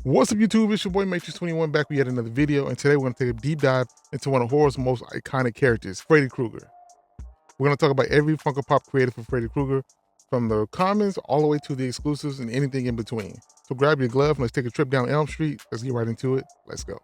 What's up YouTube, it's your boy M8trix21 back with yet another video, and today we're going to take a deep dive into one of horror's most iconic characters, Freddy Krueger. We're going to talk about every Funko Pop created for Freddy Krueger, from the commons all the way to the exclusives and anything in between. So grab your glove and let's take a trip down Elm Street. Let's get right into it. Let's go.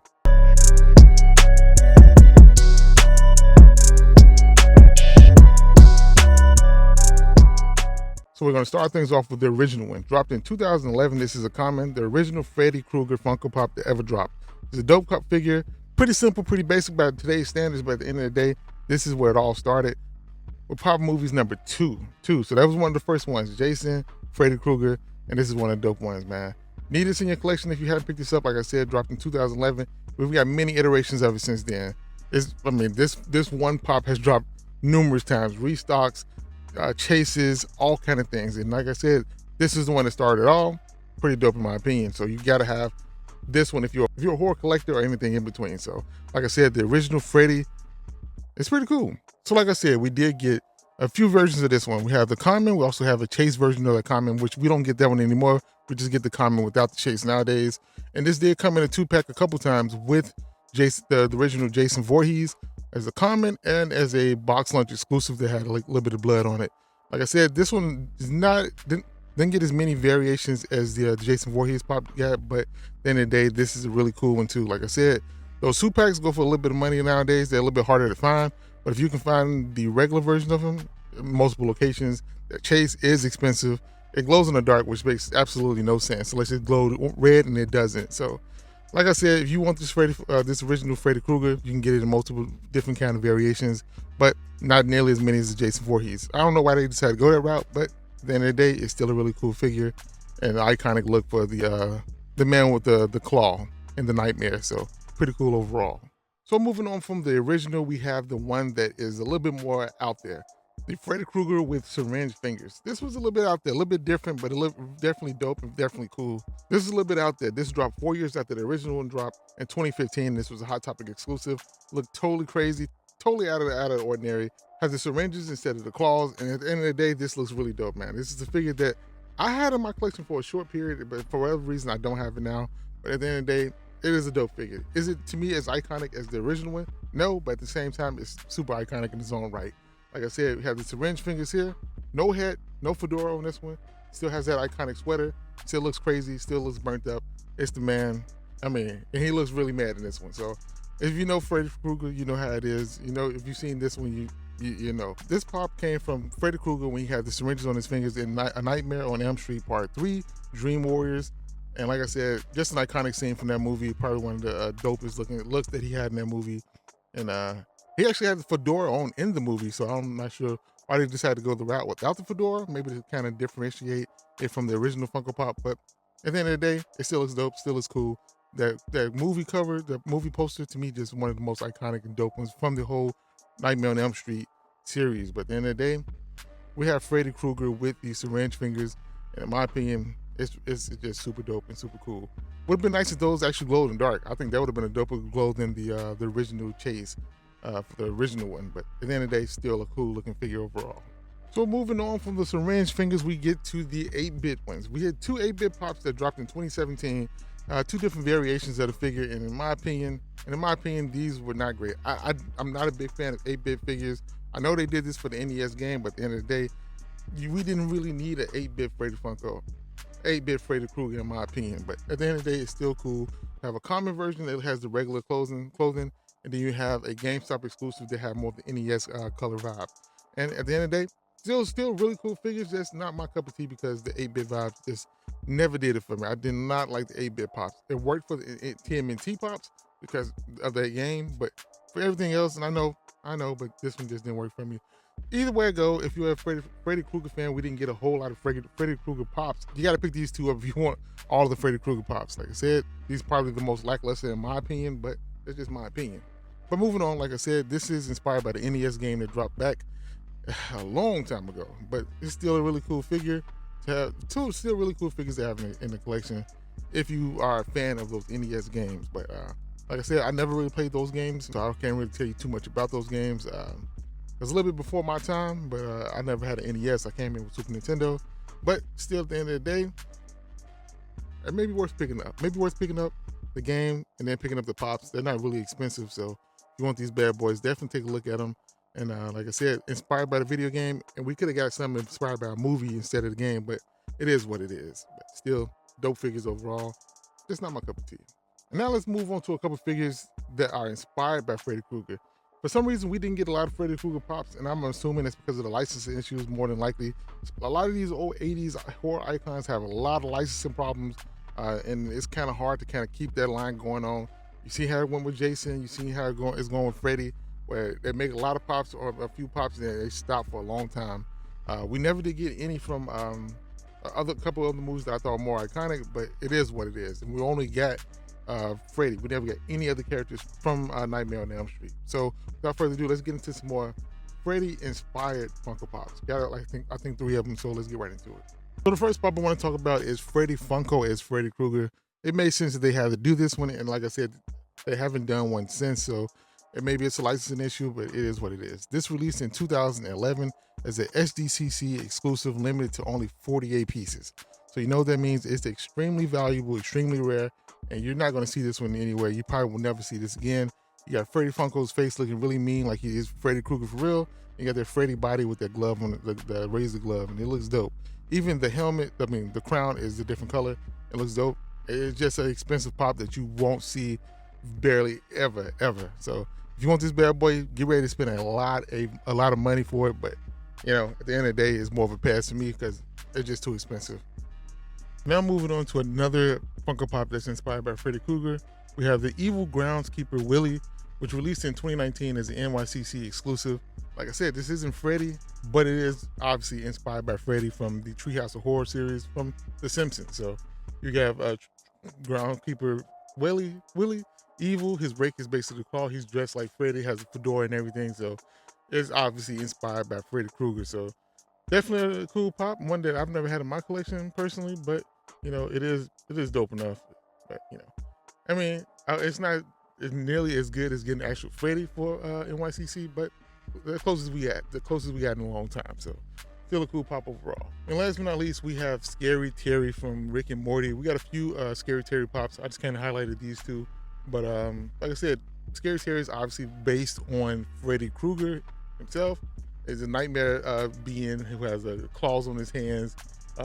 So we're going to start things off with the original one. Dropped in 2011, this is a common, the original Freddy Krueger Funko Pop that ever dropped. It's a dope cup figure, pretty simple, pretty basic by today's standards, but at the end of the day, this is where it all started. With Pop Movies number two. So that was one of the first ones, Jason, Freddy Krueger, and this is one of the dope ones, man. Need this in your collection if you haven't picked this up. Like I said, dropped in 2011. We've got many iterations of it since then. This one pop has dropped numerous times, restocks, chases, all kind of things. And like I said, this is the one that started it all. Pretty dope in my opinion. So you gotta have this one if you're a horror collector or anything in between. So like I said, the original Freddy, it's pretty cool. So like I said, we did get a few versions of this one. We have the common, we also have a chase version of the common, which we don't get that one anymore. We just get the common without the chase nowadays. And this did come in a 2-pack a couple times with Jason, the original Jason Voorhees, as a common and as a box lunch exclusive that had a little bit of blood on it. Like I said, this one is didn't get as many variations as the Jason Voorhees pop got, but at the end of the day, this is a really cool one too. Like I said, those 2-packs go for a little bit of money nowadays. They're a little bit harder to find, but if you can find the regular version of them in multiple locations, that chase is expensive. It glows in the dark, which makes absolutely no sense unless it glowed red, and it doesn't. So like I said, if you want this this original Freddy Krueger, you can get it in multiple different kind of variations, but not nearly as many as the Jason Voorhees. I don't know why they decided to go that route, but at the end of the day, it's still a really cool figure and an iconic look for the man with the claw and the nightmare. So pretty cool overall. So moving on from the original, we have the one that is a little bit more out there. The Freddy Krueger with syringe fingers. This was a little bit out there, a little bit different, but definitely dope and definitely cool. This is a little bit out there. This dropped 4 years after the original one dropped in 2015. This was a Hot Topic exclusive. Looked totally crazy, totally out of the ordinary. Has the syringes instead of the claws, and at the end of the day, this looks really dope, man. This is a figure that I had in my collection for a short period, but for whatever reason, I don't have it now. But at the end of the day, it is a dope figure. Is it, to me, as iconic as the original one? No, but at the same time, it's super iconic in its own right. Like I said, we have the syringe fingers here. No head, no fedora on this one. Still has that iconic sweater. Still looks crazy, still looks burnt up. It's the man. I mean, and he looks really mad in this one. So if you know Freddy Krueger, you know how it is. You know, if you've seen this one, you know. This pop came from Freddy Krueger when he had the syringes on his fingers in A Nightmare on Elm Street Part 3, Dream Warriors. And like I said, just an iconic scene from that movie. Probably one of the dopest looking looks that he had in that movie. And he actually had the fedora on in the movie, so I'm not sure why they decided to go the route without the fedora, maybe to kind of differentiate it from the original Funko Pop. But at the end of the day, it still looks dope, still looks cool. That movie cover, the movie poster, to me, just one of the most iconic and dope ones from the whole Nightmare on Elm Street series. But at the end of the day, we have Freddy Krueger with the syringe fingers, and in my opinion, it's just super dope and super cool. Would have been nice if those actually glowed in dark. I think that would have been a doper glow than the original chase. For the original one, but at the end of the day, still a cool looking figure overall. So moving on from the syringe fingers, we get to the 8-bit ones. We had two 8-bit pops that dropped in 2017, two different variations of the figure, and in my opinion, these were not great. I'm not a big fan of 8-bit figures. I know they did this for the NES game, but at the end of the day, we didn't really need an 8-bit Freddy Funko, 8-bit Freddy Krueger in my opinion, but at the end of the day, it's still cool. We have a common version that has the regular clothing, and then you have a GameStop exclusive that have more of the NES color vibe. And at the end of the day, still really cool figures. Just not my cup of tea because the 8-bit vibes just never did it for me. I did not like the 8-bit pops. It worked for the TMNT pops because of that game, but for everything else, and I know, but this one just didn't work for me. Either way I go, if you're a Freddy Krueger fan, we didn't get a whole lot of Freddy Krueger pops. You got to pick these two up if you want all of the Freddy Krueger pops. Like I said, these are probably the most lackluster in my opinion, but it's just my opinion. But moving on, like I said, this is inspired by the NES game that dropped back a long time ago. But it's still a really cool figure to have. Still really cool figures to have in the collection if you are a fan of those NES games. But like I said, I never really played those games, so I can't really tell you too much about those games. It was a little bit before my time, but I never had an NES. I came in with Super Nintendo. But still, at the end of the day, It may be worth picking up. Maybe worth picking up the game and then picking up the pops. They're not really expensive, so if you want these bad boys, definitely take a look at them. And like I said, inspired by the video game, and we could have got something inspired by a movie instead of the game, but it is what it is. But still, dope figures overall. Just not my cup of tea. And now let's move on to a couple figures that are inspired by Freddy Krueger. For some reason, we didn't get a lot of Freddy Krueger pops, and I'm assuming that's because of the licensing issues more than likely. A lot of these old 80s horror icons have a lot of licensing problems, and it's kind of hard to kind of keep that line going on. You see how it went with Jason, you see how it's going with Freddy, where they make a lot of pops or a few pops and they stop for a long time. We never did get any from a couple other movies that I thought were more iconic, but it is what it is. And we only got Freddy. We never got any other characters from Nightmare on Elm Street. So without further ado, let's get into some more Freddy inspired Funko Pops. Got I think 3 of them, so let's get right into it. So the first pop I want to talk about is Freddy Funko as Freddy Krueger. It made sense that they had to do this one, and like I said, they haven't done one since, so maybe it's a licensing issue, but it is what it is. This released in 2011 as a SDCC exclusive, limited to only 48 pieces. So you know what that means. It's extremely valuable, extremely rare, and you're not going to see this one anywhere. You probably will never see this again. You got Freddy Funko's face looking really mean, like he is Freddy Krueger for real. You got that Freddy body with that glove on the razor glove, and it looks dope. Even the helmet, the crown is a different color. It looks dope. It's just an expensive pop that you won't see barely ever. So if you want this bad boy, get ready to spend a lot of money for it. But you know, at the end of the day, it's more of a pass for me because it's just too expensive. Now moving on to another Funko Pop that's inspired by Freddy Krueger. We have the Evil Groundskeeper Willie, which released in 2019 as an NYCC exclusive. Like I said, this isn't Freddy, but it is obviously inspired by Freddy from the Treehouse of Horror series from The Simpsons. So you have Groundskeeper Willie, evil. His rake is basically claw. He's dressed like Freddy, has a fedora and everything. So it's obviously inspired by Freddy Krueger. So definitely a cool pop, one that I've never had in my collection personally, but you know, it is dope enough. But you know, I mean, it's not nearly as good as getting actual Freddy for NYCC, but the closest we got in a long time. So still a cool pop overall. And last but not least, we have Scary Terry from Rick and Morty. We got a few Scary Terry pops. I just kind of highlighted these two, but like I said, Scary Terry is obviously based on Freddy Krueger himself. Is a nightmare being who has claws on his hands.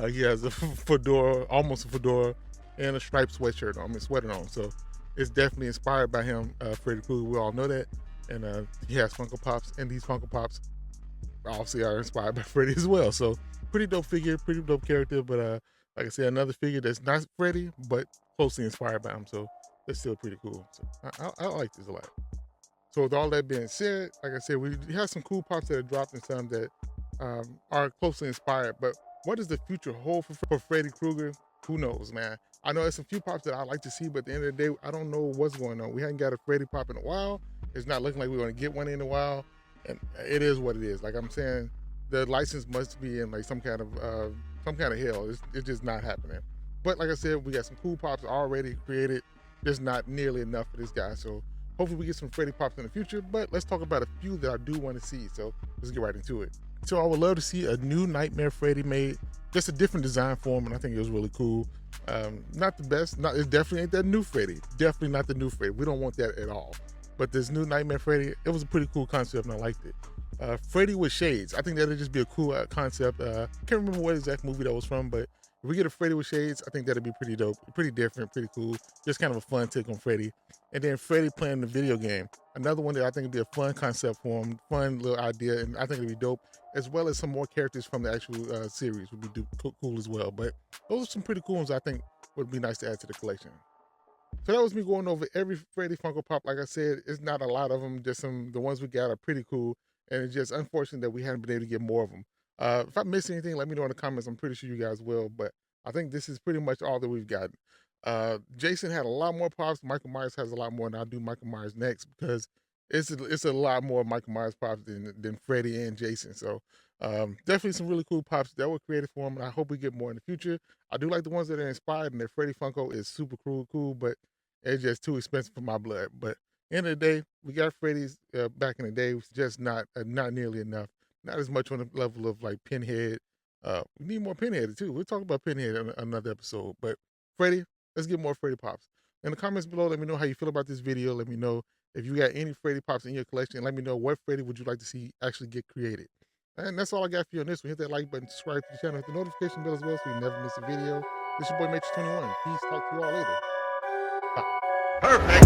He has a fedora, almost a fedora, and a striped sweater on. So it's definitely inspired by him, Freddy Krueger. We all know that. And he has Funko Pops, and these Funko Pops obviously are inspired by Freddy as well. So pretty dope figure, pretty dope character. But like I said, another figure that's not Freddy, but closely inspired by him. So that's still pretty cool. So I like this a lot. So with all that being said, like I said, we have some cool pops that are dropped and some that are closely inspired. But what does the future hold for Freddy Krueger? Who knows, man? I know there's a few pops that I like to see, but at the end of the day, I don't know what's going on. We haven't got a Freddy pop in a while. It's not looking like we're going to get one in a while. And it is what it is. Like I'm saying, the license must be in like some kind of hell. It's just not happening. But like I said, we got some cool pops already created. Just not nearly enough for this guy. So hopefully we get some Freddy pops in the future, but let's talk about a few that I do want to see. So let's get right into it. So I would love to see a new Nightmare Freddy made, just a different design form, and I think it was really cool. Not the best, it definitely ain't that new Freddy. Definitely not the new Freddy. We don't want that at all. But this new Nightmare Freddy, it was a pretty cool concept and I liked it. Freddy with shades. I think that'd just be a cool concept. I can't remember what exact movie that was from, but if we get a Freddy with shades, I think that'd be pretty dope, pretty different, pretty cool. Just kind of a fun take on Freddy. And then Freddy playing the video game. Another one that I think would be a fun concept for him, fun little idea, and I think it'd be dope, as well as some more characters from the actual series would be cool as well. But those are some pretty cool ones I think would be nice to add to the collection. So that was me going over every Freddy Funko Pop. Like I said, it's not a lot of them, just the ones we got are pretty cool. And it's just unfortunate that we haven't been able to get more of them. If I missed anything, let me know in the comments. I'm pretty sure you guys will, but I think this is pretty much all that we've gotten. Jason had a lot more pops. Michael Myers has a lot more, and I'll do Michael Myers next because it's a lot more Michael Myers pops than Freddy and Jason. So definitely some really cool pops that were created for him, and I hope we get more in the future. I do like the ones that are inspired, and that Freddy Funko is super cool, but it's just too expensive for my blood. But end of the day, we got Freddy's back in the day. It was just not nearly enough. Not as much on the level of like Pinhead. We need more Pinhead too. We'll talk about Pinhead in another episode. But Freddy, let's get more Freddy Pops. In the comments below, let me know how you feel about this video. Let me know if you got any Freddy Pops in your collection. And let me know what Freddy would you like to see actually get created. And that's all I got for you on this one. Hit that like button, subscribe to the channel, hit the notification bell as well so you never miss a video. This is your boy M8trix21. Peace. Talk to you all later. Bye. Perfect.